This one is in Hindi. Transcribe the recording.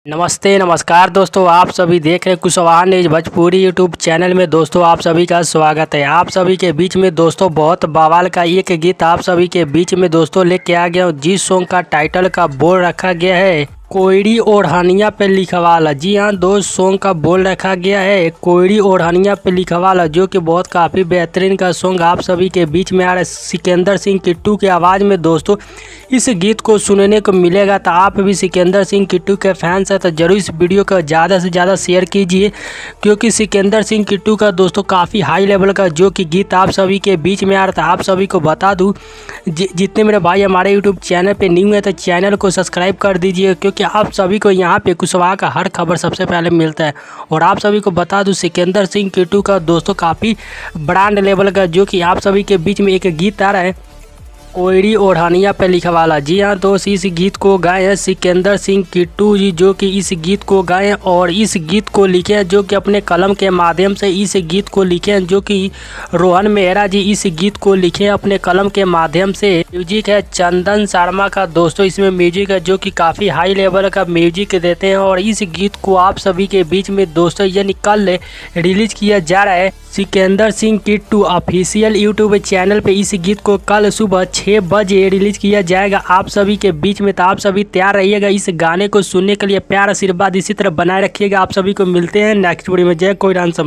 नमस्ते नमस्कार दोस्तों, आप सभी देख रहे हैं Kushwaha news Bhojpuri YouTube channel में। दोस्तों आप सभी का स्वागत है। आप सभी के बीच में दोस्तों बहुत बवाल का एक गीत आप सभी के बीच में दोस्तों लेके आ गया हूँ। जिस सॉन्ग का टाइटल का बोल रखा गया है कोयड़ी ओढ़निया पे लिखवाला। जी हाँ दोस्त, सॉन्ग का बोल रखा गया है कोयड़ी ओढ़निया पे लिखवाला, जो कि बहुत काफ़ी बेहतरीन का सॉन्ग आप सभी के बीच में आ रहा है। सिकंदर सिंह किट्टू की आवाज़ में दोस्तों इस गीत को सुनने को मिलेगा। तो आप भी सिकंदर सिंह किट्टू के फैंस हैं तो जरूर इस वीडियो को ज़्यादा से ज़्यादा शेयर कीजिए, क्योंकि सिकंदर सिंह किट्टू का दोस्तों काफ़ी हाई लेवल का जो कि गीत आप सभी के बीच में आ रहा था। आप सभी को बता दूँ, जितने मेरे भाई हमारे यूट्यूब चैनल पे न्यू है तो चैनल को सब्सक्राइब कर दीजिए, क्योंकि आप सभी को यहाँ पे कुशवाहा का हर खबर सबसे पहले मिलता है। और आप सभी को बता दूं, सिकंदर सिंह किट्टू का दोस्तों काफ़ी ब्रांड लेवल का जो कि आप सभी के बीच में एक गीत आ रहा है कोयड़ी ओढ़निया पे लिखवाला। जी हाँ दोस्त, इस गीत को गाए हैं सिकंदर सिंह किट्टू जी, जो कि इस गीत को गाए हैं और इस गीत को लिखे हैं जो कि अपने कलम के माध्यम से इस गीत को लिखे हैं, जो कि रोहन मेहरा जी इस गीत को लिखे हैं अपने कलम के माध्यम से। म्यूजिक है चंदन शर्मा का दोस्तों, इसमें म्यूजिक है जो कि काफ़ी हाई लेवल का म्यूजिक देते हैं। और इस गीत को आप सभी के बीच में दोस्तों यानी कल रिलीज किया जा रहा है Sikandar Singh Kittu official YouTube channel पे। इस गीत को कल सुबह 6 बजे रिलीज किया जाएगा आप सभी के बीच में। तो आप सभी तैयार रहिएगा इस गाने को सुनने के लिए। प्यार आशीर्वाद इसी तरह बनाए रखिएगा। आप सभी को मिलते हैं नेक्स्ट वीडियो में। जय कोई